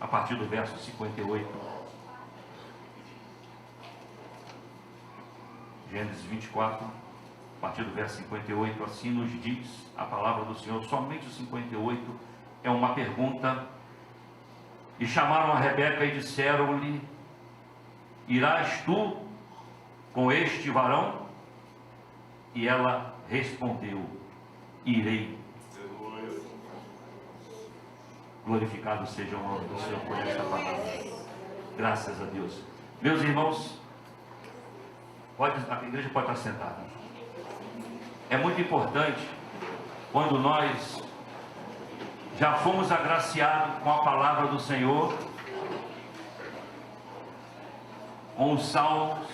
a partir do verso 58. Gênesis 24, a partir do verso 58, assim nos diz a palavra do Senhor. Somente o 58 é uma pergunta. E chamaram a Rebeca e disseram-lhe: irás tu com este varão? E ela respondeu: irei. Glorificado seja o nome do Senhor por esta palavra. Graças a Deus. Meus irmãos, a igreja pode estar sentada. É muito importante quando nós já fomos agraciados com a palavra do Senhor, com os salmos,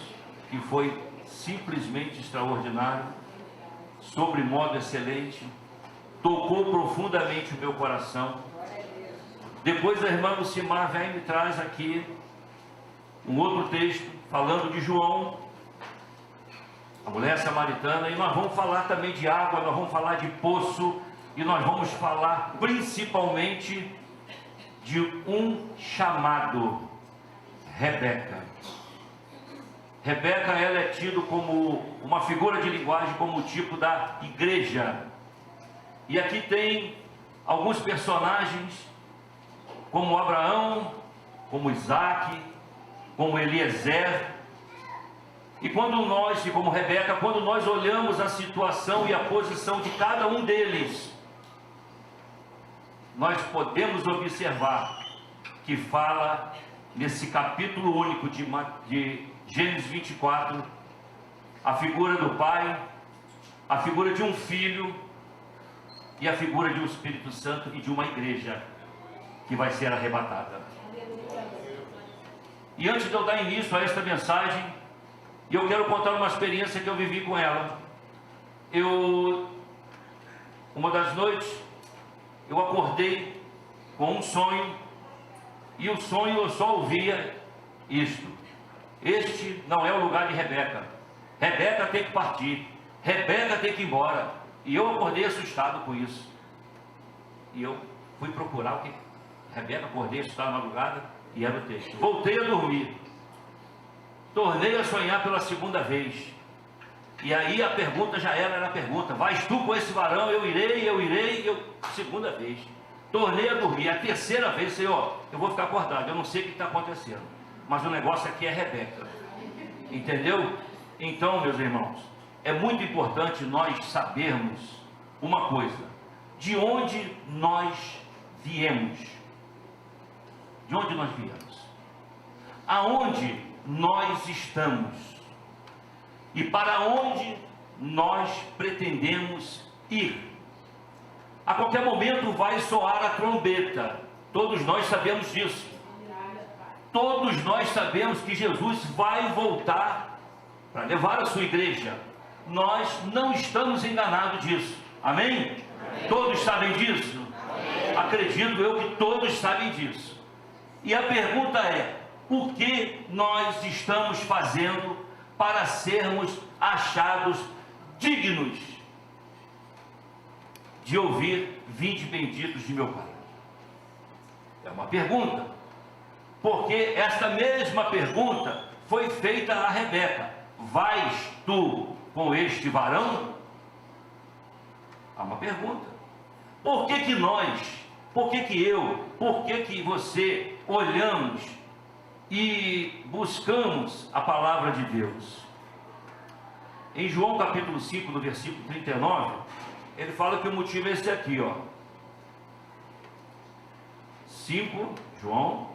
que foi simplesmente extraordinário, sobre modo excelente, tocou profundamente o meu coração. Depois a irmã Lucimar vem e me traz aqui um outro texto, falando de João, a mulher samaritana, e nós vamos falar também de água, nós vamos falar de poço, e nós vamos falar principalmente de um chamado, Rebeca. Rebeca, ela é tida como uma figura de linguagem, como o tipo da igreja. E aqui tem alguns personagens, como Abraão, como Isaac, como Eliezer. E quando nós, e como Rebeca, quando nós olhamos a situação e a posição de cada um deles, nós podemos observar que fala nesse capítulo único de Gênesis 24, a figura do Pai, a figura de um Filho e a figura de um Espírito Santo e de uma igreja que vai ser arrebatada. E antes de eu dar início a esta mensagem, eu quero contar uma experiência que eu vivi com ela. Uma das noites, eu acordei com um sonho, e o sonho eu só ouvia isto: este não é o lugar de Rebeca. Rebeca tem que partir. Rebeca tem que ir embora. E eu acordei assustado com isso. E eu fui procurar o que Rebeca, acordei assustado na madrugada, e era o texto. Voltei a dormir. Tornei a sonhar pela segunda vez. E aí a pergunta já era a pergunta: vais tu com esse varão? Eu irei. Segunda vez. Tornei a dormir. A terceira vez, Senhor, eu vou ficar acordado. Eu não sei o que está acontecendo, mas o negócio aqui é Rebeca. Entendeu? Então, meus irmãos, é muito importante nós sabermos uma coisa: de onde nós viemos. De onde nós viemos? Aonde nós estamos? E para onde nós pretendemos ir? A qualquer momento vai soar a trombeta. Todos nós sabemos disso. Todos nós sabemos que Jesus vai voltar para levar a sua igreja. Nós não estamos enganados disso. Amém? Amém. Todos sabem disso? Amém. Acredito eu que todos sabem disso. E a pergunta é: o que nós estamos fazendo para sermos achados dignos de ouvir: vinde benditos de meu Pai? É uma pergunta, porque esta mesma pergunta foi feita a Rebeca: vais tu com este varão? Há uma pergunta. Por que que nós, por que que eu, por que que você olhamos e buscamos a palavra de Deus? Em João capítulo 5, no versículo 39, ele fala que o motivo é esse aqui, ó. 5, João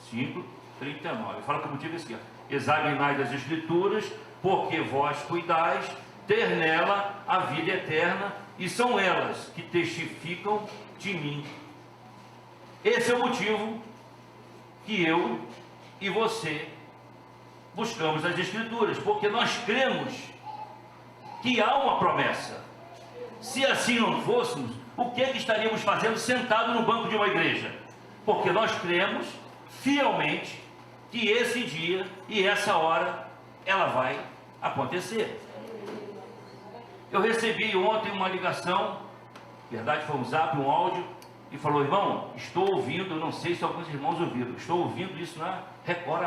5, 39. Ele fala que o motivo é esse aqui, ó: examinai das Escrituras, porque vós cuidais ter nela a vida eterna, e são elas que testificam de mim. Esse é o motivo que eu e você buscamos as Escrituras, porque nós cremos que há uma promessa. Se assim não fôssemos, o que estaríamos fazendo sentado no banco de uma igreja? Porque nós cremos fielmente que esse dia e essa hora ela vai acontecer. Eu recebi ontem uma ligação, na verdade foi um zap, um áudio, e falou: irmão, estou ouvindo, eu não sei se alguns irmãos ouviram, estou ouvindo isso na Record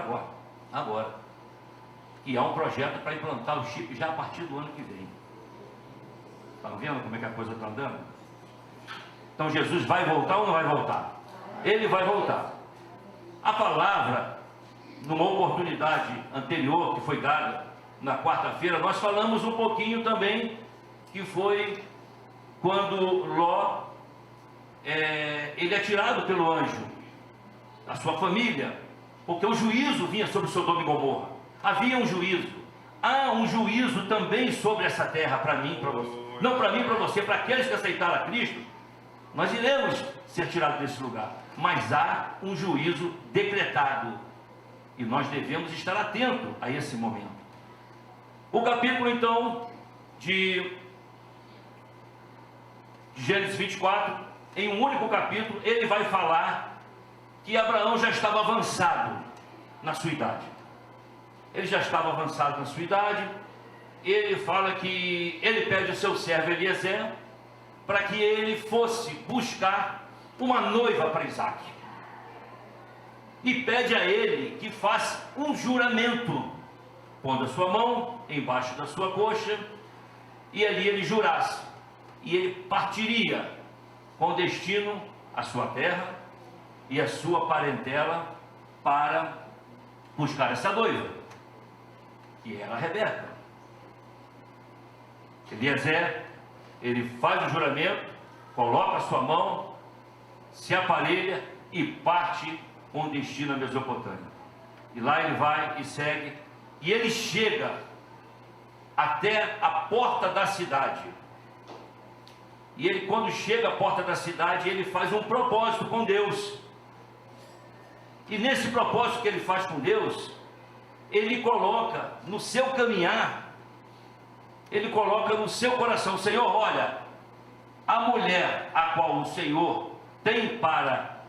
agora, que há um projeto para implantar o chip já a partir do ano que vem. Estão vendo como é que a coisa está andando? Então Jesus vai voltar ou não vai voltar? Ele vai voltar. A palavra, numa oportunidade anterior que foi dada na quarta-feira, nós falamos um pouquinho também, que foi quando Ló, ele é tirado pelo anjo, a sua família, porque o juízo vinha sobre Sodoma e Gomorra. Havia um juízo. Há um juízo também sobre essa terra, para mim e para você. Não para mim e para você, para aqueles que aceitaram a Cristo. Nós iremos ser tirados desse lugar. Mas há um juízo decretado. E nós devemos estar atentos a esse momento. O capítulo, então, de Gênesis 24, em um único capítulo, ele vai falar que Abraão já estava avançado na sua idade. Ele já estava avançado na sua idade. Ele fala que ele pede ao seu servo Eliezer para que ele fosse buscar uma noiva para Isaac. E pede a ele que faça um juramento, pondo a sua mão embaixo da sua coxa, e ali ele jurasse. E ele partiria com destino à sua terra e à sua parentela para buscar essa noiva, que era a Rebeca. Eliezer, ele faz o juramento, coloca a sua mão, se aparelha e parte com destino à Mesopotâmia. E lá ele vai e segue, e ele chega até a porta da cidade. E ele, quando chega à porta da cidade, ele faz um propósito com Deus. E nesse propósito que ele faz com Deus, ele coloca no seu caminhar, ele coloca no seu coração: Senhor, olha, a mulher a qual o Senhor tem para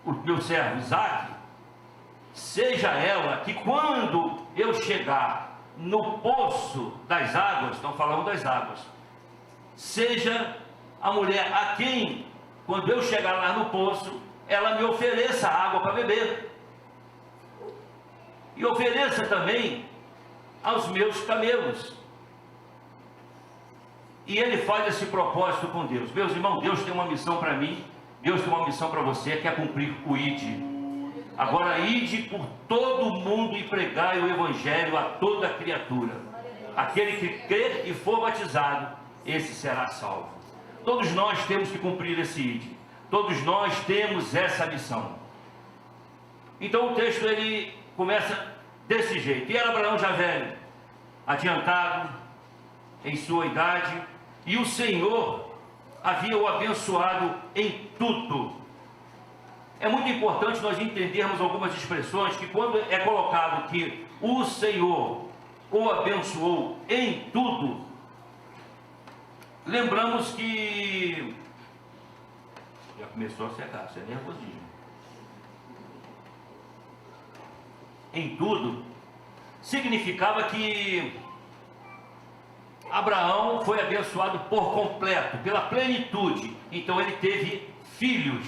o meu servo Isaac, seja ela que quando eu chegar no poço das águas, estão falando das águas, seja a mulher a quem, quando eu chegar lá no poço, ela me ofereça água para beber, e ofereça também aos meus camelos. E ele faz esse propósito com Deus. Meus irmãos, Deus tem uma missão para mim, Deus tem uma missão para você, que é cumprir o ide. Agora, ide por todo o mundo e pregai o evangelho a toda criatura. Aquele que crer e for batizado, esse será salvo. Todos nós temos que cumprir esse ide. Todos nós temos essa missão. Então o texto ele começa desse jeito: e era Abraão já velho, adiantado em sua idade, e o Senhor havia o abençoado em tudo. É muito importante nós entendermos algumas expressões que, quando é colocado que o Senhor o abençoou em tudo, lembramos que já começou a secar, isso é nervosismo. Em tudo significava que Abraão foi abençoado por completo, pela plenitude. Então ele teve filhos,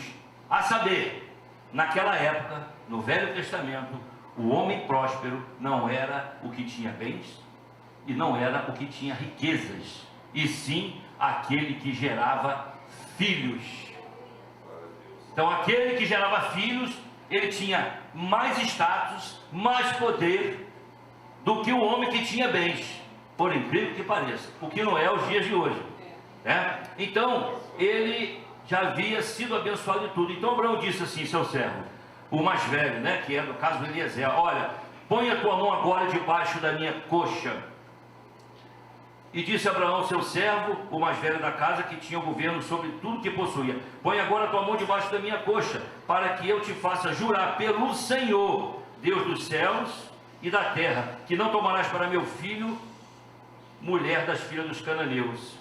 a saber, naquela época, no Velho Testamento, o homem próspero não era o que tinha bens e não era o que tinha riquezas, e sim aquele que gerava filhos. Então aquele que gerava filhos, ele tinha mais status, mais poder do que o homem que tinha bens, por incrível que pareça, o que não é os dias de hoje, né? Então ele já havia sido abençoado de tudo. Então Abraão disse assim, seu servo, o mais velho, né, que é no caso do Eliezer: olha, põe a tua mão agora debaixo da minha coxa. E disse Abraão, seu servo, o mais velho da casa, que tinha o governo sobre tudo que possuía: põe agora a tua mão debaixo da minha coxa, para que eu te faça jurar pelo Senhor, Deus dos céus e da terra, que não tomarás para meu filho mulher das filhas dos cananeus,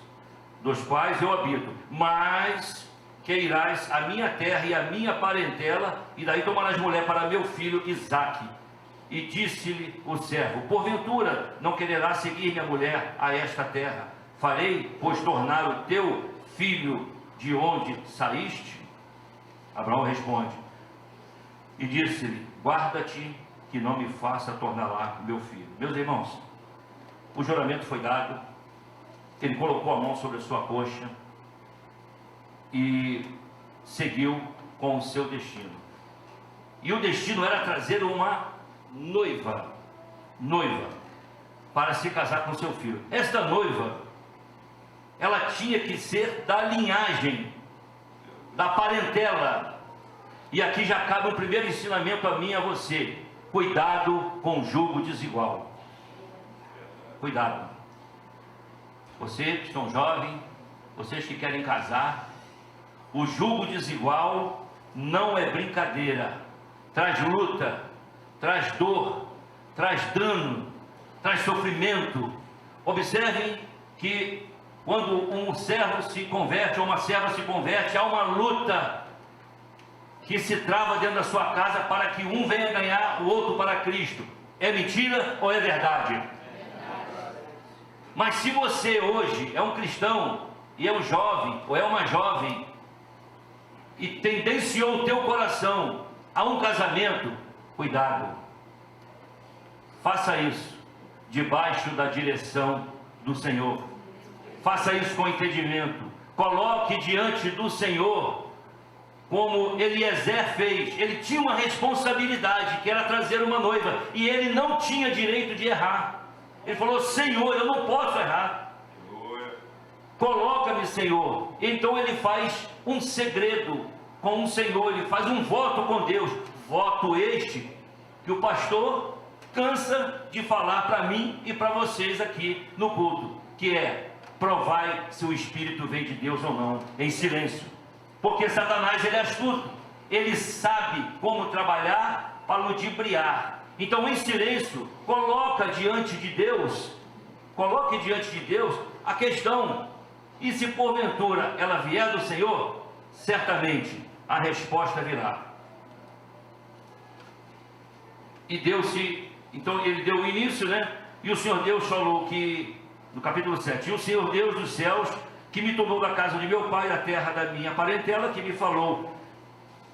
dos quais eu habito, mas que irás à minha terra e à minha parentela, e daí tomarás mulher para meu filho Isaque. E disse-lhe o servo: porventura não quererás seguir minha mulher a esta terra? Farei, pois, tornar o teu filho de onde saíste? Abraão responde, e disse-lhe, guarda-te que não me faça tornar lá meu filho. Meus irmãos, o juramento foi dado, ele colocou a mão sobre a sua coxa e seguiu com o seu destino. E o destino era trazer uma noiva para se casar com seu filho. Esta noiva, ela tinha que ser da linhagem, da parentela. E aqui já cabe o primeiro ensinamento a mim e a você: cuidado com o jugo desigual. Cuidado. Vocês que estão jovens, vocês que querem casar, o jugo desigual não é brincadeira. Traz luta, traz dor, traz dano, traz sofrimento. Observem que quando um servo se converte ou uma serva se converte, há uma luta que se trava dentro da sua casa para que um venha ganhar, o outro para Cristo. É mentira ou é verdade? Mas se você hoje é um cristão e é um jovem ou é uma jovem e tendenciou o teu coração a um casamento, cuidado. Faça isso debaixo da direção do Senhor. Faça isso com entendimento. Coloque diante do Senhor, como Eliezer fez. Ele tinha uma responsabilidade, que era trazer uma noiva, e ele não tinha direito de errar. Ele falou, Senhor, eu não posso errar. Coloca-me, Senhor. Então ele faz um segredo com o Senhor, ele faz um voto com Deus. Voto este que o pastor cansa de falar para mim e para vocês aqui no culto, que é: provai se o Espírito vem de Deus ou não, em silêncio. Porque Satanás, ele é astuto, ele sabe como trabalhar para ludibriar. Então, em silêncio, coloque diante de Deus a questão. E se porventura ela vier do Senhor, certamente a resposta virá. E então ele deu o início, né? E o Senhor Deus falou que, no capítulo 7, e o Senhor Deus dos céus, que me tomou da casa de meu pai, da terra da minha parentela, que me falou,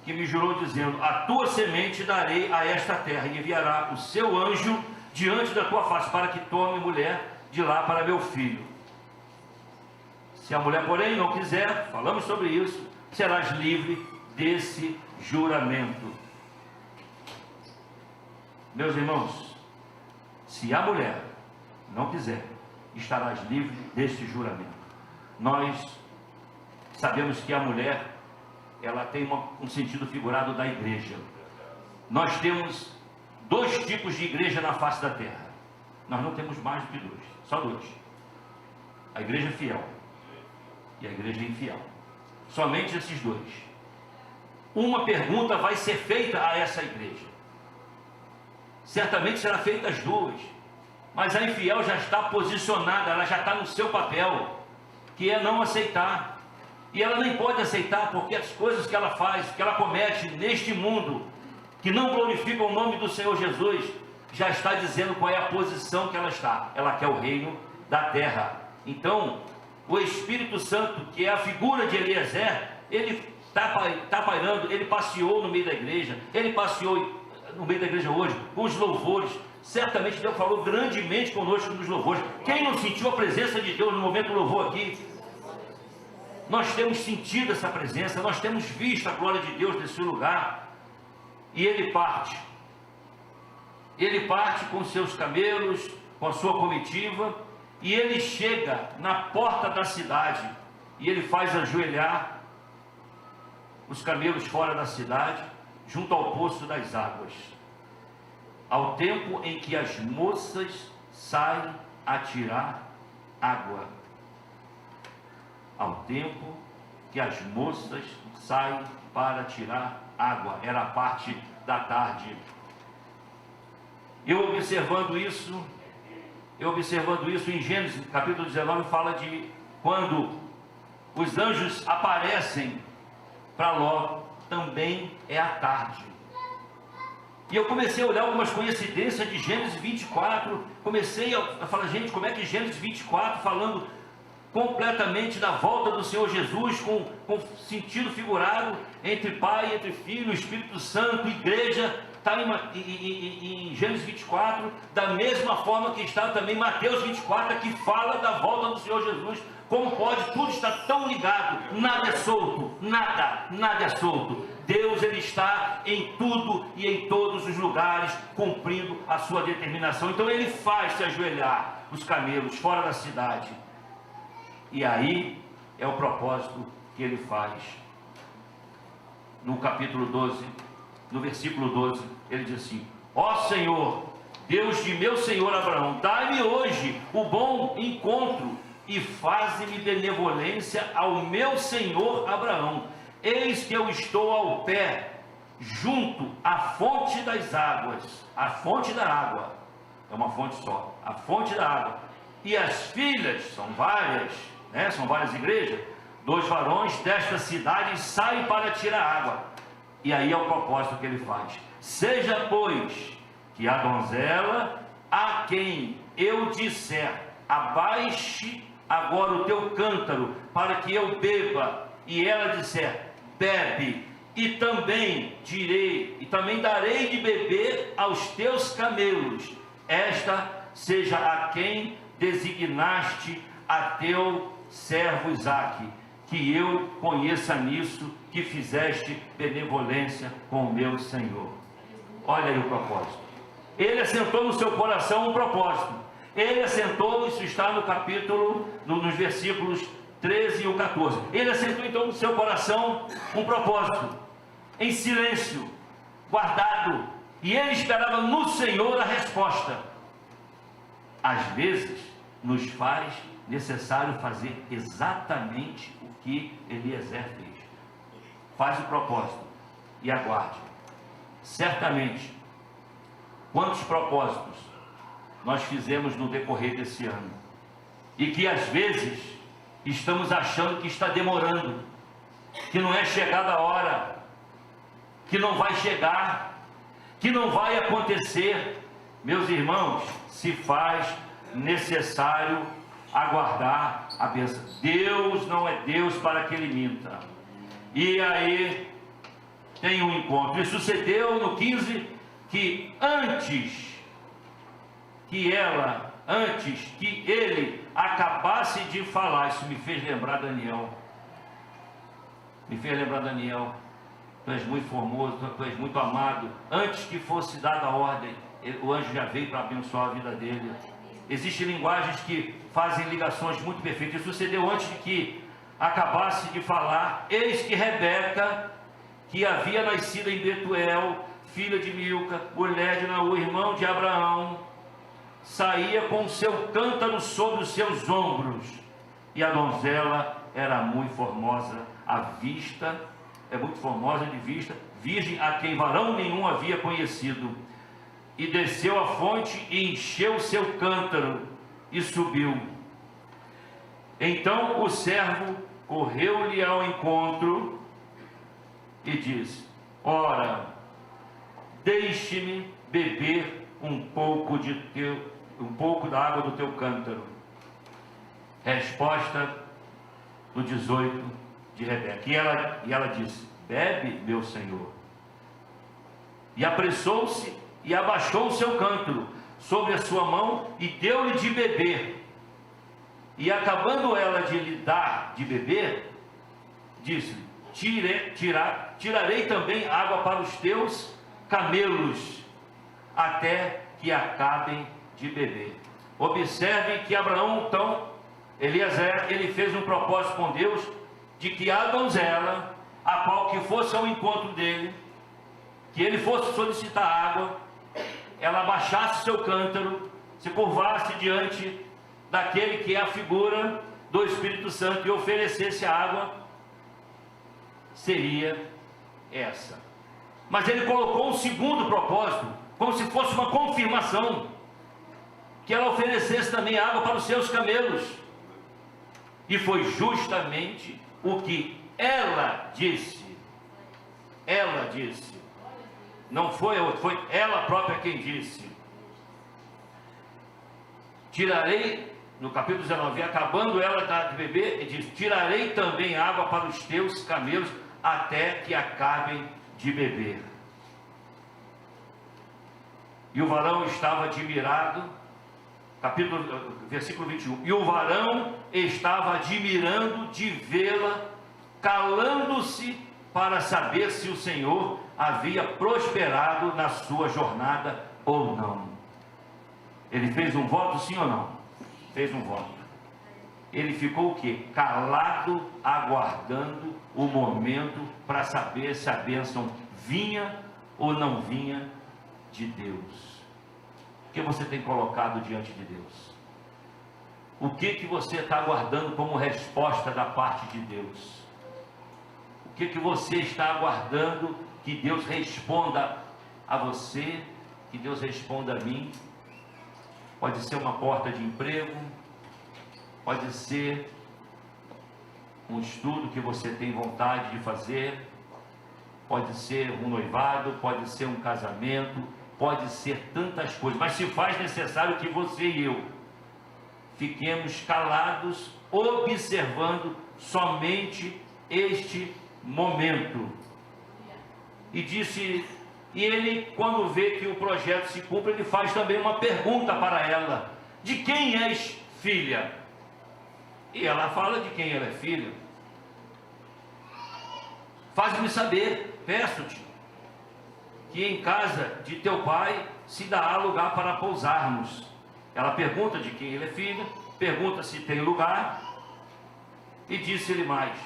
que me jurou dizendo, a tua semente darei a esta terra, e enviará o seu anjo diante da tua face, para que tome mulher de lá para meu filho. Se a mulher, porém, não quiser, falamos sobre isso, serás livre desse juramento. Meus irmãos, se a mulher não quiser, estarás livre deste juramento. Nós sabemos que a mulher, ela tem um sentido figurado da igreja. Nós temos 2 tipos de igreja na face da terra. Nós não temos mais do que 2, só 2. A igreja fiel e a igreja infiel. Somente esses 2. Uma pergunta vai ser feita a essa igreja. Certamente será feita as 2. Mas a infiel já está posicionada, ela já está no seu papel, que é não aceitar. E ela nem pode aceitar, porque as coisas que ela faz, que ela comete neste mundo, que não glorificam o nome do Senhor Jesus, já está dizendo qual é a posição que ela está. Ela quer o reino da terra. Então, o Espírito Santo, que é a figura de Eliezer, ele está pairando, ele passeou no meio da igreja, ele passeou no meio da igreja hoje, com os louvores. Certamente Deus falou grandemente conosco nos louvores. Quem não sentiu a presença de Deus no momento do louvor aqui? Nós temos sentido essa presença, nós temos visto a glória de Deus nesse lugar. E ele parte com seus camelos, com a sua comitiva, e ele chega na porta da cidade, e ele faz ajoelhar os camelos fora da cidade, junto ao poço das águas, ao tempo em que as moças saem a tirar água. Ao tempo que as moças saem para tirar água, era a parte da tarde. Eu observando isso em Gênesis capítulo 19, fala de quando os anjos aparecem para Ló, também é à tarde. E eu comecei a olhar algumas coincidências de Gênesis 24, comecei a falar, gente, como é que Gênesis 24 falando completamente da volta do Senhor Jesus, com sentido figurado, entre Pai, entre Filho, Espírito Santo, Igreja. Está em Gênesis 24, da mesma forma que está também Mateus 24, que fala da volta do Senhor Jesus. Como pode? Tudo está tão ligado, nada é solto, nada é solto. Deus, Ele está em tudo e em todos os lugares, cumprindo a sua determinação. Então Ele faz se ajoelhar os camelos fora da cidade. E aí é o propósito que Ele faz. No capítulo 12, no versículo 12, Ele diz assim: ó Senhor, Deus de meu Senhor Abraão, dá-me hoje o bom encontro e faze-me benevolência ao meu Senhor Abraão. Eis que eu estou ao pé, junto à fonte das águas, a fonte da água, é uma fonte só, a fonte da água, e as filhas, são várias, né? São várias igrejas, 2 varões desta cidade saem para tirar água. E aí é o propósito que ele faz: seja, pois, que a donzela a quem eu disser, abaixe agora o teu cântaro para que eu beba, e ela disser, bebe, e também darei de beber aos teus camelos, esta seja a quem designaste a teu servo Isaque, que eu conheça nisso, que fizeste benevolência com o meu Senhor. Olha aí o propósito. Ele assentou no seu coração um propósito. Ele assentou, isso está no capítulo, nos versículos 13 e o 14. Ele assentou então no seu coração um propósito, em silêncio, guardado, e ele esperava no Senhor a resposta. Às vezes, nos faz necessário fazer exatamente o que Eliezer fez. Faz o propósito e aguarde. Certamente, quantos propósitos nós fizemos no decorrer desse ano, e que às vezes estamos achando que está demorando, que não é chegada a hora, que não vai chegar, que não vai acontecer. Meus irmãos, se faz necessário aguardar a bênção. Deus não é Deus para que Ele minta. E aí tem um encontro. E sucedeu no 15 que antes que ele acabasse de falar, isso me fez lembrar Daniel. Tu és muito formoso, tu és muito amado. Antes que fosse dada a ordem, o anjo já veio para abençoar a vida dele. Existem linguagens que fazem ligações muito perfeitas. Isso sucedeu antes de que acabasse de falar. Eis que Rebeca, que havia nascido em Betuel, filha de Milca, mulher de Naú, irmão de Abraão, saía com o seu cântaro sobre os seus ombros. E a donzela era muito formosa à vista, muito formosa de vista, virgem a quem varão nenhum havia conhecido. E desceu à fonte e encheu o seu cântaro e subiu. Então o servo correu-lhe ao encontro e disse: ora, deixe-me beber um pouco da água do teu cântaro. Resposta do 18 de Rebeca. E ela disse: bebe, meu senhor. E apressou-se e abaixou o seu cântaro sobre a sua mão e deu-lhe de beber. E acabando ela de lhe dar de beber, disse: tirarei também água para os teus camelos, até que acabem de beber. Observe que Abraão, então, Eliezer, ele fez um propósito com Deus, de que a donzela, a qual que fosse ao encontro dele, que ele fosse solicitar água, ela abaixasse seu cântaro, se curvasse diante daquele que é a figura do Espírito Santo e oferecesse a água, seria essa. Mas ele colocou um segundo propósito, como se fosse uma confirmação, que ela oferecesse também água para os seus camelos. E foi justamente o que ela disse. Ela disse. Não foi outra, foi ela própria quem disse: tirarei no capítulo 19, acabando ela de beber, ele diz: tirarei também água para os teus camelos, até que acabem de beber. E o varão estava admirado, versículo 21, e o varão estava admirando de vê-la, calando-se para saber se o Senhor havia prosperado na sua jornada ou não. Ele fez um voto, sim ou não? Fez um voto. Ele ficou o quê? Calado, aguardando o momento para saber se a bênção vinha ou não vinha de Deus. O que você tem colocado diante de Deus? O que você está aguardando como resposta da parte de Deus? O que você está aguardando que Deus responda a você, que Deus responda a mim? Pode ser uma porta de emprego, pode ser um estudo que você tem vontade de fazer, pode ser um noivado, pode ser um casamento, pode ser tantas coisas, mas se faz necessário que você e eu fiquemos calados, observando somente este momento. E disse, e ele, quando vê que o projeto se cumpre, ele faz também uma pergunta para ela: de quem és filha? E ela fala de quem ela é filha. Faz-me saber, peço-te, que em casa de teu pai se dará lugar para pousarmos. Ela pergunta de quem ele é filho, pergunta se tem lugar, e disse-lhe mais: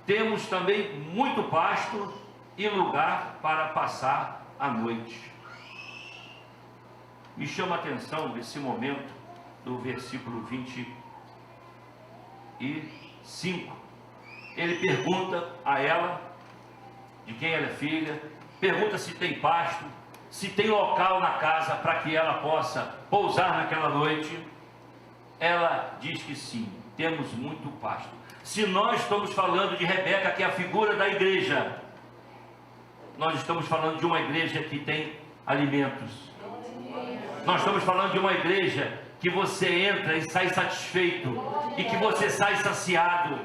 temos também muito pasto e lugar para passar a noite. Me chama a atenção esse momento do versículo 25. Ele pergunta a ela de quem ela é filha, pergunta se tem pasto, se tem local na casa para que ela possa pousar naquela noite. Ela diz que sim, temos muito pasto. Se nós estamos falando de Rebeca, que é a figura da igreja, nós estamos falando de uma igreja que tem alimentos. Nós estamos falando de uma igreja que você entra e sai satisfeito, e que você sai saciado,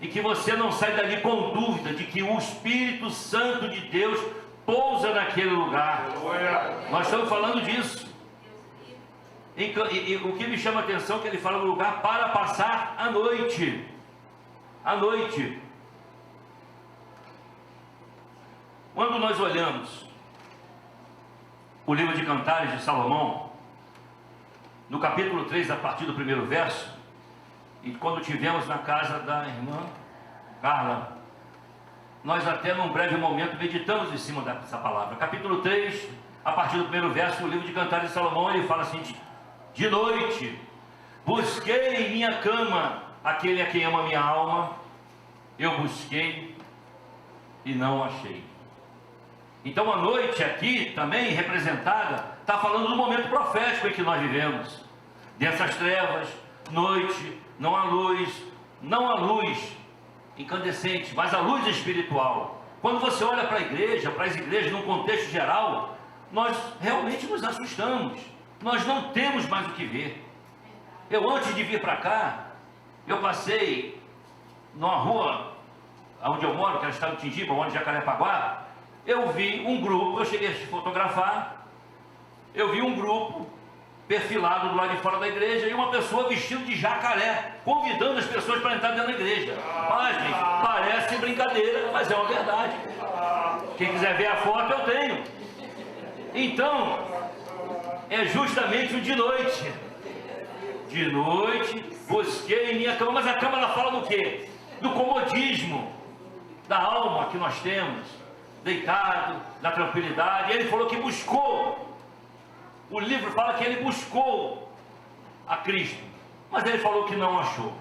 e que você não sai dali com dúvida de que o Espírito Santo de Deus pousa naquele lugar. Nós estamos falando disso. E o que me chama a atenção é que ele fala do lugar para passar a noite. A noite. Quando nós olhamos o livro de Cantares de Salomão, no capítulo 3, a partir do primeiro verso, e quando tivemos na casa da irmã Carla, nós até num breve momento meditamos em cima dessa palavra. Capítulo 3, a partir do primeiro verso, o livro de Cantares de Salomão, ele fala assim: de noite busquei em minha cama aquele a quem ama minha alma, eu busquei e não achei. Então a noite aqui também representada, está falando do momento profético em que nós vivemos. Dessas trevas, noite, não há luz incandescente, mas a luz espiritual. Quando você olha para a igreja, para as igrejas num contexto geral, nós realmente nos assustamos. Nós não temos mais o que ver. Eu, antes de vir para cá, eu passei numa rua onde eu moro, que é o estado de Tingiba, onde Jacarepaguá. Eu vi um grupo, eu cheguei a fotografar, eu vi um grupo perfilado do lado de fora da igreja e uma pessoa vestida de jacaré, convidando as pessoas para entrar dentro da igreja. Mas, gente, parece brincadeira, mas é uma verdade. Quem quiser ver a foto, eu tenho. Então, é justamente o de noite. De noite, busquei em minha cama, mas a cama ela fala do quê? Do comodismo, da alma que nós temos, deitado, da tranquilidade. Ele falou que buscou. O livro fala que ele buscou a Cristo, mas ele falou que não achou.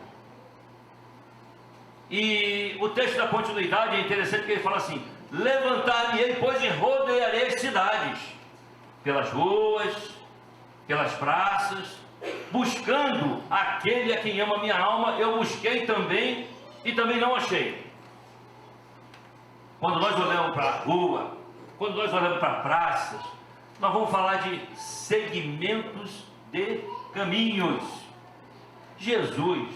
E o texto da continuidade é interessante, que ele fala assim: levantar-me-ei, pois e rodearei as cidades, pelas ruas, pelas praças, buscando aquele a quem ama minha alma, eu busquei também e também não achei. Quando nós olhamos para a rua, quando nós olhamos para praças, nós vamos falar de segmentos de caminhos. Jesus,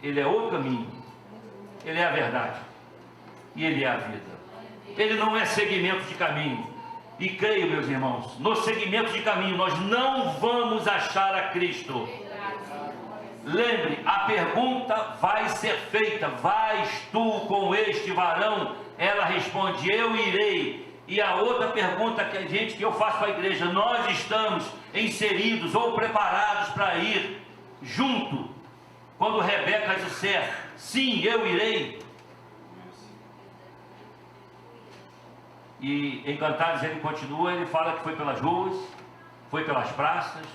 Ele é o caminho, Ele é a verdade e Ele é a vida. Ele não é segmento de caminho. E creio, meus irmãos, no segmento de caminho nós não vamos achar a Cristo. Lembre, a pergunta vai ser feita: vais tu com este varão? Ela responde: eu irei. E a outra pergunta que eu faço para a igreja: nós estamos inseridos ou preparados para ir junto? Quando Rebeca disser sim, eu irei. E em Cantares ele continua, ele fala que foi pelas ruas, foi pelas praças,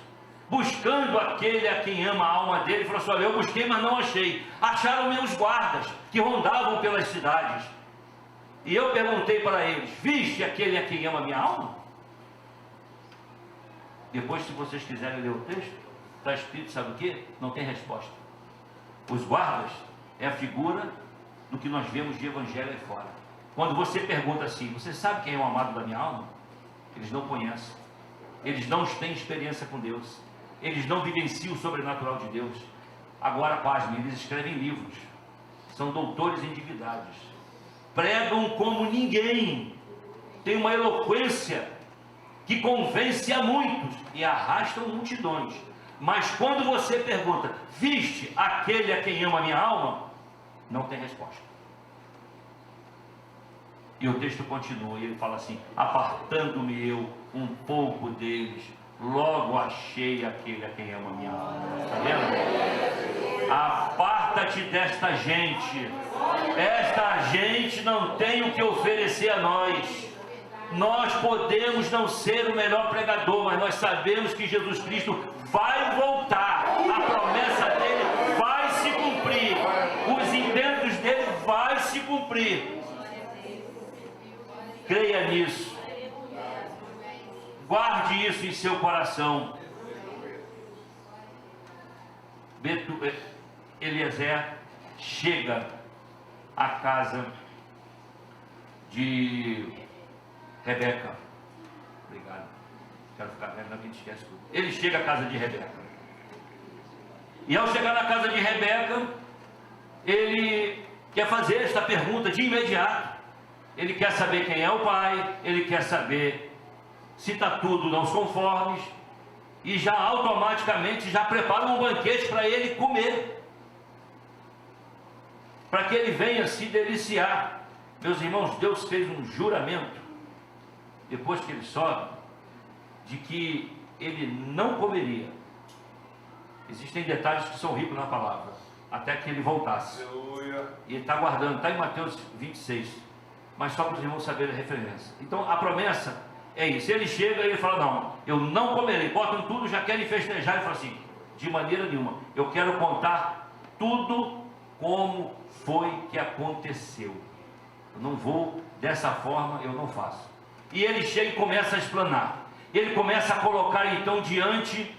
buscando aquele a quem ama a alma dele. Ele falou assim: olha, eu busquei, mas não achei. Acharam meus guardas que rondavam pelas cidades. E eu perguntei para eles: viste aquele a quem ama a minha alma? Depois, se vocês quiserem ler o texto, está escrito, sabe o que? Não tem resposta. Os guardas é a figura do que nós vemos de evangelho aí fora. Quando você pergunta assim: você sabe quem é o amado da minha alma? Eles não conhecem. Eles não têm experiência com Deus. Eles não vivenciam o sobrenatural de Deus. Agora, pasmem, eles escrevem livros. São doutores em divindades. Pregam como ninguém. Tem uma eloquência que convence a muitos e arrastam multidões. Mas quando você pergunta: viste aquele a quem ama a minha alma? Não tem resposta. E o texto continua, e ele fala assim: apartando-me eu um pouco deles, logo achei aquele a quem ama a minha alma. Está vendo? Aparta-te desta gente. Esta gente não tem o que oferecer a nós. Nós podemos não ser o melhor pregador, mas nós sabemos que Jesus Cristo vai voltar. A promessa dele vai se cumprir. Os intentos dele vai se cumprir. Creia nisso. Guarde isso em seu coração. Eliezer chega à casa de Rebeca. Obrigado. Quero ficar vendo, não, que a gente esquece tudo. Ele chega à casa de Rebeca. E ao chegar na casa de Rebeca, ele quer fazer esta pergunta de imediato. Ele quer saber quem é o pai, ele quer saber se está tudo aos conformes, e já automaticamente já prepara um banquete para ele comer, para que ele venha se deliciar. Meus irmãos, Deus fez um juramento, depois que ele sobe, de que ele não comeria. Existem detalhes que são ricos na palavra, até que ele voltasse. E ele está guardando, está em Mateus 26. Mas só para os irmãos saberem a referência. Então a promessa é isso. Ele chega e ele fala: não, eu não comerei. Botam tudo, já querem festejar. Ele fala assim: de maneira nenhuma, eu quero contar tudo como foi que aconteceu. Eu não vou dessa forma, eu não faço. E ele chega e começa a explanar. Ele começa a colocar então diante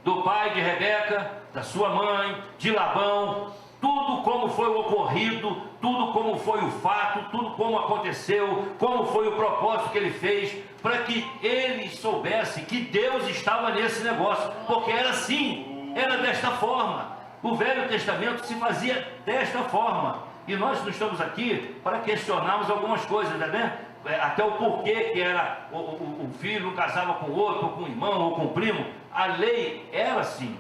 do pai de Rebeca, da sua mãe, de Labão, tudo como foi o ocorrido, tudo como foi o fato, tudo como aconteceu, como foi o propósito que ele fez, para que eles soubessem que Deus estava nesse negócio, porque era assim, era desta forma. O Velho Testamento se fazia desta forma, e nós não estamos aqui para questionarmos algumas coisas, né? Até o porquê que era o filho não casava com o outro, ou com o irmão, ou com o primo. A lei era assim.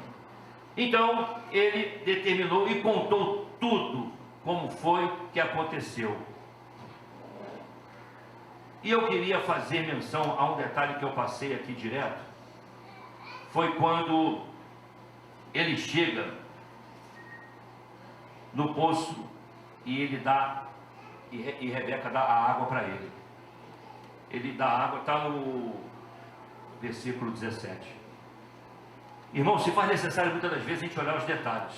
Então ele determinou e contou tudo como foi que aconteceu. E eu queria fazer menção a um detalhe que eu passei aqui direto. Foi quando ele chega no poço e ele dá, e Rebeca dá a água para ele. Ele dá água, está no versículo 17. Irmão, se faz necessário muitas das vezes a gente olhar os detalhes.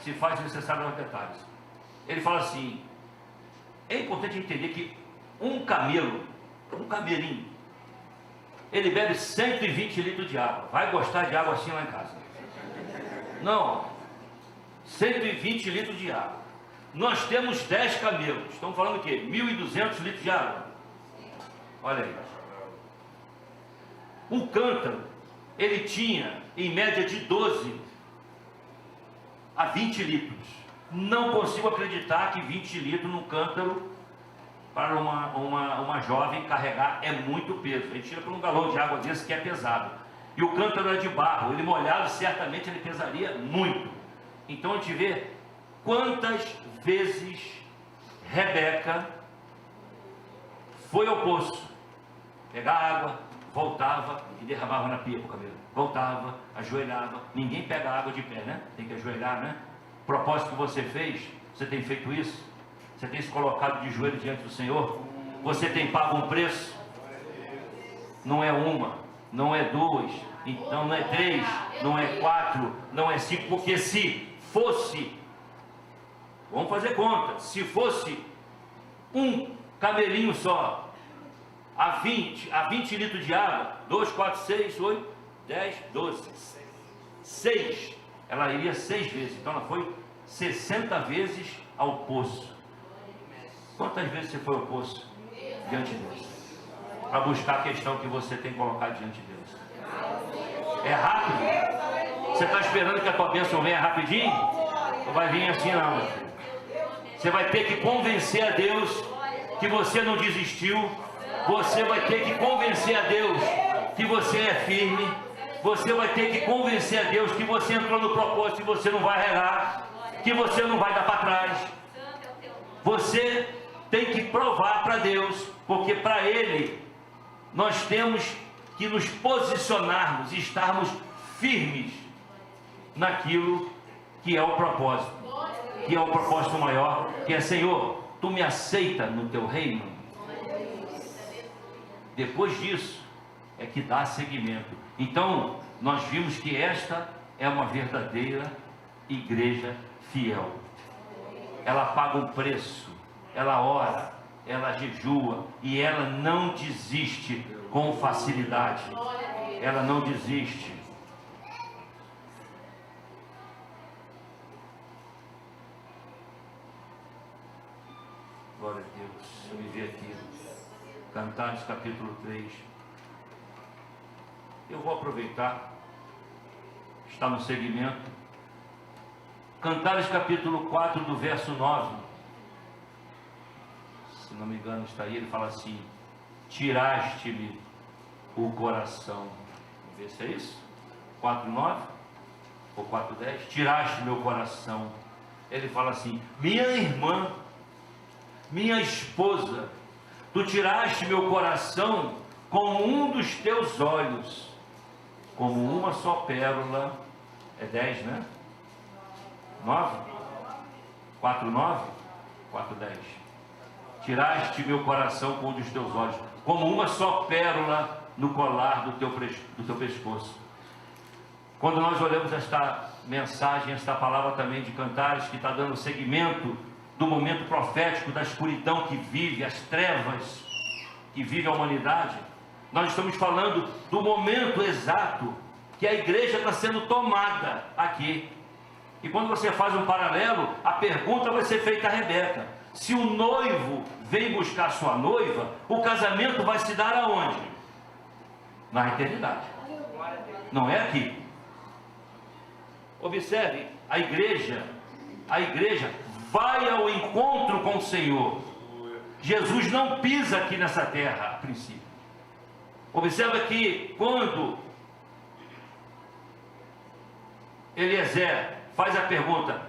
Se faz necessário olhar os detalhes. Ele fala assim: é importante entender que um camelinho, ele bebe 120 litros de água. Vai gostar de água assim lá em casa? Não. 120 litros de água. Nós temos 10 camelos. Estamos falando o quê? 1.200 litros de água. Olha aí. Um cântaro, ele tinha em média de 12 a 20 litros. Não consigo acreditar que 20 litros num cântaro para uma jovem carregar é muito peso. A gente tira por um galão de água desse que é pesado. E o cântaro é de barro, ele molhado certamente ele pesaria muito. Então a gente vê quantas vezes Rebeca foi ao poço, pegar água, voltava e derramava na pia para o cabelo. Voltava, ajoelhava. Ninguém pega água de pé, né? Tem que ajoelhar, né? O propósito que você fez, você tem feito isso? Você tem se colocado de joelho diante do Senhor? Você tem pago um preço? Não é uma, não é duas, então não é 3, não é 4, não é 5, porque se fosse, vamos fazer conta, se fosse um camelinho só, a 20 litros de água, 2, 4, 6, 8, 10, 12, 6, ela iria 6 vezes, então ela foi 60 vezes ao poço. Quantas vezes você foi ao poço diante de Deus? Para buscar a questão que você tem colocado diante de Deus. É rápido? Você está esperando que a tua bênção venha rapidinho? Não vai vir assim não, meu filho. Você vai ter que convencer a Deus que você não desistiu. Você vai ter que convencer a Deus que você é firme. Você vai ter que convencer a Deus que você entrou no propósito e você não vai errar, que você não vai dar para trás. Você tem que provar para Deus, porque para Ele nós temos que nos posicionarmos e estarmos firmes naquilo que é o propósito, que é o propósito maior, que é: Senhor, Tu me aceita no Teu reino. Depois disso é que dá seguimento. Então nós vimos que esta é uma verdadeira igreja fiel. Ela paga um preço, ela ora, ela jejua e ela não desiste com facilidade. Ela não desiste. Glória a Deus. Eu me vi aqui. Cantares capítulo 3. Eu vou aproveitar, está no segmento. Cantares capítulo 4 do verso 9. Se não me engano está aí, ele fala assim: tiraste-me o coração. Vamos ver se é isso? 4:9 ou 4:10? Tiraste meu coração. Ele fala assim: minha irmã, minha esposa, tu tiraste meu coração como um dos teus olhos, como uma só pérola. É 10, né? 9? 4:9? 4:10. Tiraste meu coração com um dos teus olhos, como uma só pérola no colar do teu pescoço. Quando nós olhamos esta mensagem, esta palavra também de Cantares, que está dando seguimento do momento profético da escuridão que vive, as trevas que vive a humanidade, nós estamos falando do momento exato que a igreja está sendo tomada aqui. E quando você faz um paralelo, a pergunta vai ser feita a Rebeca: se o noivo vem buscar sua noiva, o casamento vai se dar aonde? Na eternidade. Não é aqui. Observe, a igreja vai ao encontro com o Senhor. Jesus não pisa aqui nessa terra a princípio. Observa que quando Eliezer faz a pergunta,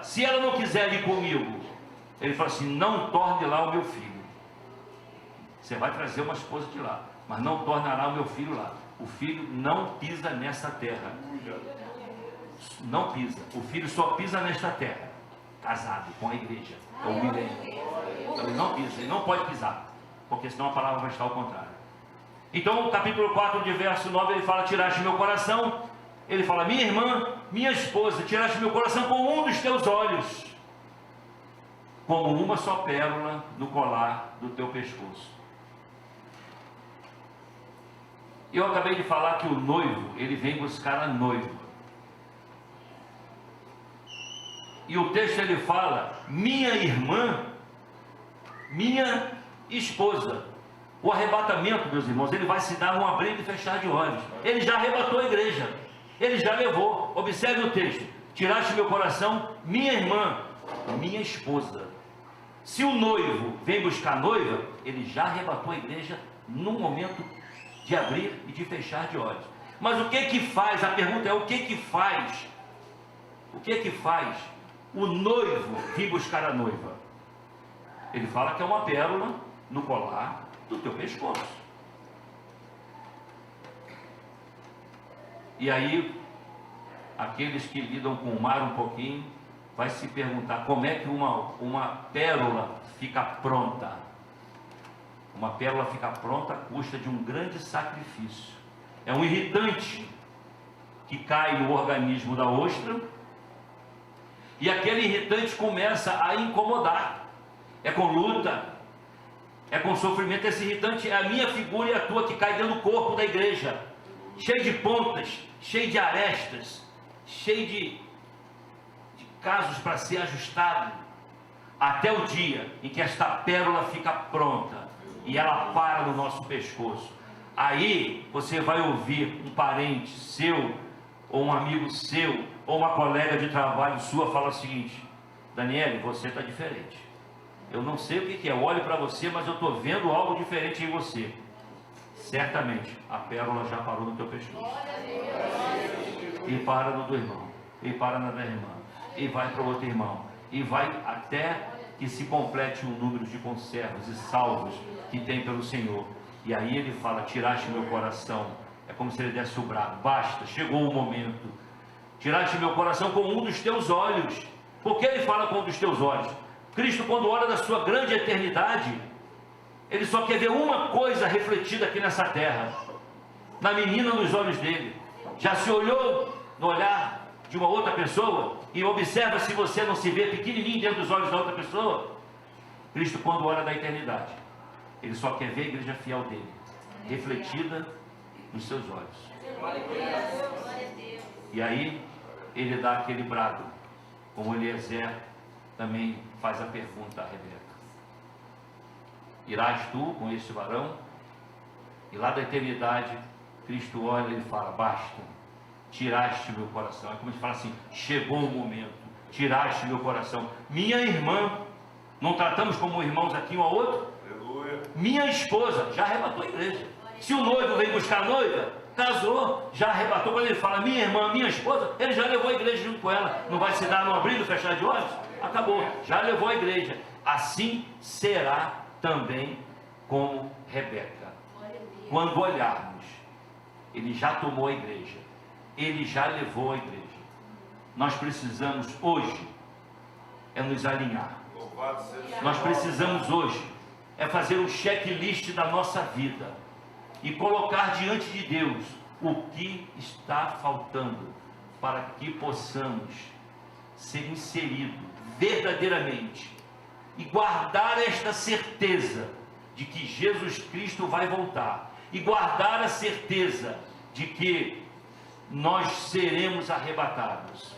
se ela não quiser ir comigo, ele fala assim: não torne lá o meu filho. Você vai trazer uma esposa de lá, mas não tornará o meu filho lá. O filho não pisa nessa terra. Não pisa. O filho só pisa nesta terra, casado com a igreja, com o milênio. Então ele não pisa, ele não pode pisar, porque senão a palavra vai estar ao contrário. Então no capítulo 4, de verso 9, ele fala: tiraste meu coração. Ele fala: minha irmã, minha esposa, tiraste meu coração com um dos teus olhos, como uma só pérola no colar do teu pescoço. Eu acabei de falar que o noivo, ele vem buscar a noiva. E o texto ele fala: minha irmã, minha esposa. O arrebatamento, meus irmãos, ele vai se dar num abrir e fechar de olhos. Ele já arrebatou a igreja. Ele já levou. Observe o texto: tiraste meu coração, minha irmã, minha esposa. Se o noivo vem buscar a noiva, ele já arrebatou a igreja no momento de abrir e de fechar de olhos. Mas o que que faz? A pergunta é: o que que faz? O que que faz o noivo vir buscar a noiva? Ele fala que é uma pérola no colar do teu pescoço. E aí, aqueles que lidam com o mar um pouquinho, vai se perguntar como é que uma pérola fica pronta. Uma pérola fica pronta à custa de um grande sacrifício. É um irritante que cai no organismo da ostra, e aquele irritante começa a incomodar. É com luta, é com sofrimento. Esse irritante é a minha figura e a tua, que cai dentro do corpo da igreja, cheio de pontas, cheio de arestas, cheio de casos para ser ajustado, até o dia em que esta pérola fica pronta e ela para no nosso pescoço. Aí você vai ouvir um parente seu, ou um amigo seu, ou uma colega de trabalho sua falar o seguinte: Daniele, você está diferente. Eu não sei o que é, eu olho para você, mas eu estou vendo algo diferente em você. Certamente a pérola já parou no teu pescoço, e para no do irmão, e para na da irmã, e vai para o outro irmão, e vai até que se complete o número de conservos e salvos que tem pelo Senhor. E aí ele fala: tiraste meu coração. É como se ele desse o brado: basta, chegou o momento. Tiraste meu coração com um dos teus olhos. Por que ele fala com um dos teus olhos? Cristo, quando olha da sua grande eternidade, ele só quer ver uma coisa refletida aqui nessa terra, na menina nos olhos dele. Já se olhou no olhar de uma outra pessoa e observa se você não se vê pequenininho dentro dos olhos da outra pessoa? Cristo, quando olha da eternidade, ele só quer ver a igreja fiel dele refletida nos seus olhos. E aí ele dá aquele brado, como Eliezer também faz a pergunta a Rebeca: irás tu com este varão? E lá da eternidade, Cristo olha e fala: basta, tiraste meu coração. É como se fala assim: chegou o momento, tiraste meu coração. Minha irmã, não tratamos como irmãos aqui um ao outro? Aleluia. Minha esposa, já arrebatou a igreja. Se o noivo vem buscar a noiva, casou, já arrebatou. Quando ele fala minha irmã, minha esposa, ele já levou a igreja junto com ela. Não vai se dar no abrir e fechar de olhos? Acabou, já levou a igreja. Assim será também como Rebeca. Quando olharmos, ele já tomou a igreja, ele já levou a igreja. Nós precisamos hoje nos alinhar. Nós precisamos hoje fazer um checklist da nossa vida e colocar diante de Deus o que está faltando para que possamos ser inseridos verdadeiramente e guardar esta certeza de que Jesus Cristo vai voltar, e guardar a certeza de que nós seremos arrebatados.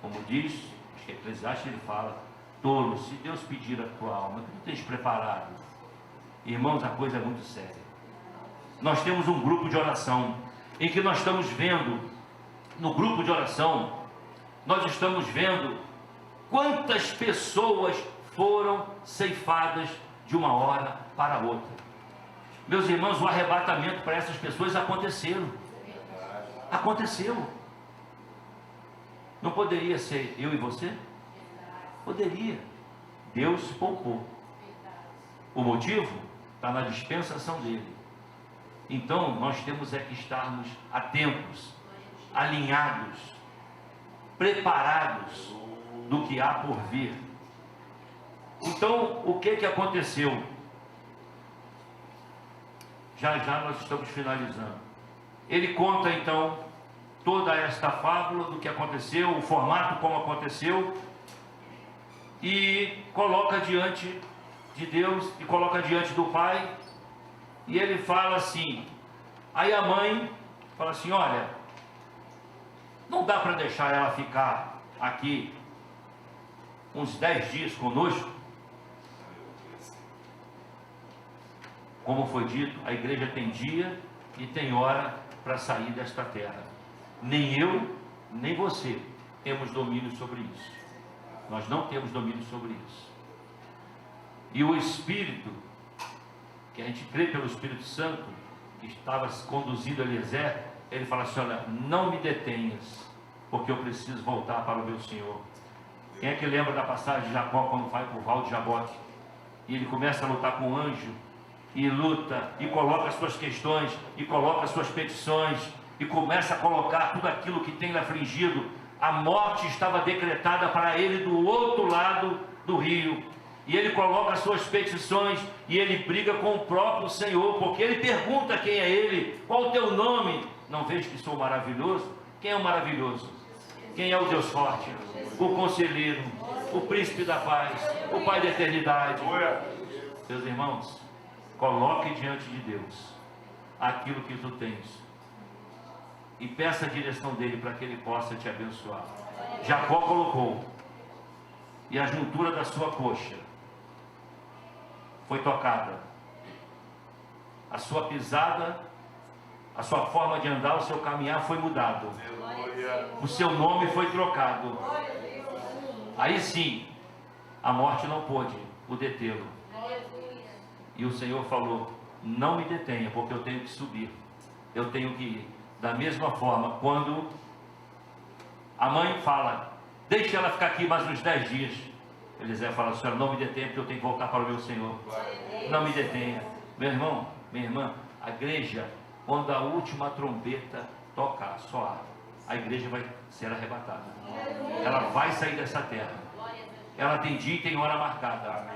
Como diz, acho que Eclesiastes, ele fala: tolo, se Deus pedir a tua alma, que tu tens preparado? Irmãos, a coisa é muito séria. Nós temos um grupo de oração, em que nós estamos vendo, no grupo de oração, nós estamos vendo quantas pessoas foram ceifadas de uma hora para outra. Meus irmãos, o arrebatamento para essas pessoas aconteceu. Não poderia ser eu e você? Poderia. Deus poupou. O motivo está na dispensação dele. Então nós temos que estarmos atentos, alinhados, preparados do que há por vir. Então, o que aconteceu? Já nós estamos finalizando. Ele conta então toda esta fábula do que aconteceu, o formato como aconteceu, e coloca diante de Deus, e coloca diante do pai, e ele fala assim. Aí a mãe fala assim: olha, não dá para deixar ela ficar aqui uns 10 dias conosco? Como foi dito, a igreja tem dia, e tem hora para sair desta terra. Nem eu, nem você temos domínio sobre isso. Nós não temos domínio sobre isso. E o Espírito, que a gente crê pelo Espírito Santo, que estava conduzindo Eliezer, ele fala assim: olha, não me detenhas, porque eu preciso voltar para o meu Senhor. Quem é que lembra da passagem de Jacó quando vai para o Val de Jaboque? E ele começa a lutar com o anjo, e luta, e coloca as suas questões, e coloca as suas petições, e começa a colocar tudo aquilo que tem lhe afligido. A morte estava decretada para ele do outro lado do rio, e ele coloca as suas petições, e ele briga com o próprio Senhor, porque ele pergunta quem é ele, qual o teu nome? Não vês que sou maravilhoso? Quem é o maravilhoso? Quem é o Deus forte? O conselheiro, o príncipe da paz, o Pai da eternidade. Meus irmãos, coloque diante de Deus aquilo que tu tens e peça a direção dele para que ele possa te abençoar. Jacó colocou, e a juntura da sua coxa foi tocada, a sua pisada, a sua forma de andar, o seu caminhar foi mudado, o seu nome foi trocado. Aí sim, a morte não pôde o detê-lo. E o Senhor falou: não me detenha, porque eu tenho que subir, eu tenho que ir. Da mesma forma, quando a mãe fala: deixe ela ficar aqui mais uns 10 dias, Eliezer fala: senhora, não me detenha, porque eu tenho que voltar para o meu Senhor. Não me detenha. Meu irmão, minha irmã, a igreja, quando a última trombeta tocar, soar, a igreja vai ser arrebatada. Ela vai sair dessa terra. Ela tem dia e tem hora marcada.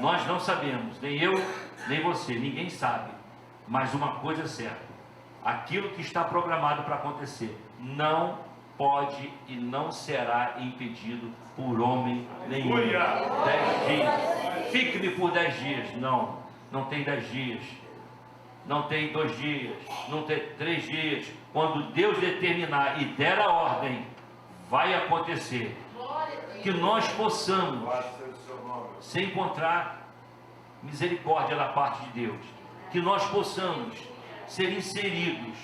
Nós não sabemos, nem eu, nem você, ninguém sabe. Mas uma coisa é certa: aquilo que está programado para acontecer não pode e não será impedido por homem nenhum. 10 dias. Fique-me por 10 dias. Não, não tem 10 dias. Não tem 2 dias. Não tem 3 dias. Quando Deus determinar e der a ordem, vai acontecer. Que nós possamos se encontrar misericórdia da parte de Deus. Que nós possamos ser inseridos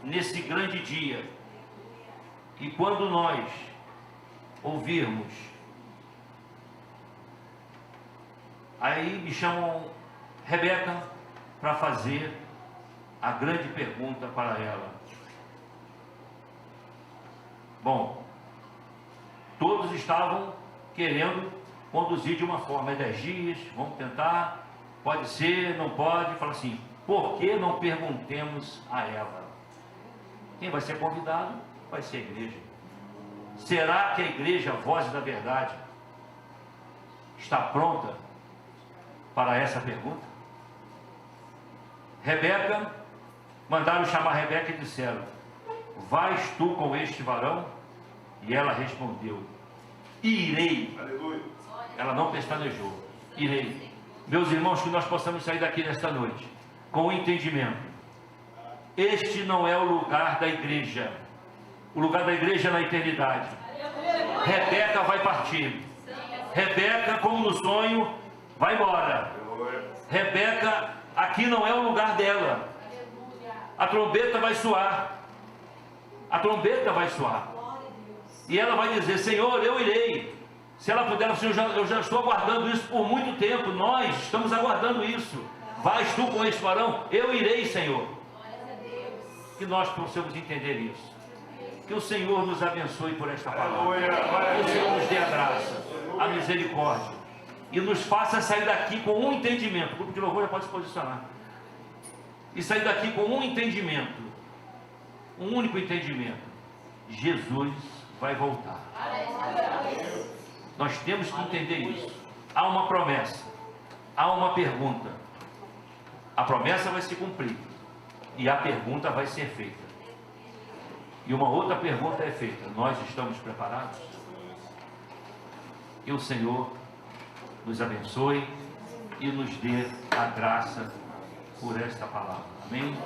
nesse grande dia. E quando nós ouvirmos, aí me chamam Rebeca para fazer a grande pergunta para ela. Bom, todos estavam querendo conduzir de uma forma: 10 dias, vamos tentar, pode ser, não pode. Fala assim: por que não perguntemos a ela? Quem vai ser convidado vai ser a igreja. Será que a igreja, a voz da verdade, está pronta para essa pergunta? Rebeca, mandaram chamar Rebeca e disseram: vais tu com este varão? E ela respondeu: irei. Aleluia. Ela não pestanejou. Irei. Meus irmãos, que nós possamos sair daqui nesta noite com o entendimento: este não é o lugar da igreja. O lugar da igreja é na eternidade. Rebeca vai partir. Rebeca, como no sonho, vai embora. Rebeca, aqui não é o lugar dela. A trombeta vai soar. A trombeta vai soar. E ela vai dizer: Senhor, eu irei. Se ela puder, Senhor, eu já estou aguardando isso por muito tempo. Nós estamos aguardando isso. Vais tu com este varão? Eu irei, Senhor. Que nós possamos entender isso. Que o Senhor nos abençoe por esta palavra. Que o Senhor nos dê a graça, a misericórdia, e nos faça sair daqui com um entendimento. O grupo de louvor já pode se posicionar. E sair daqui com um entendimento, um único entendimento: Jesus vai voltar. Nós temos que entender isso. Há uma promessa, há uma pergunta. A promessa vai se cumprir e a pergunta vai ser feita. E uma outra pergunta é feita: nós estamos preparados? Que o Senhor nos abençoe e nos dê a graça por esta palavra. Amém?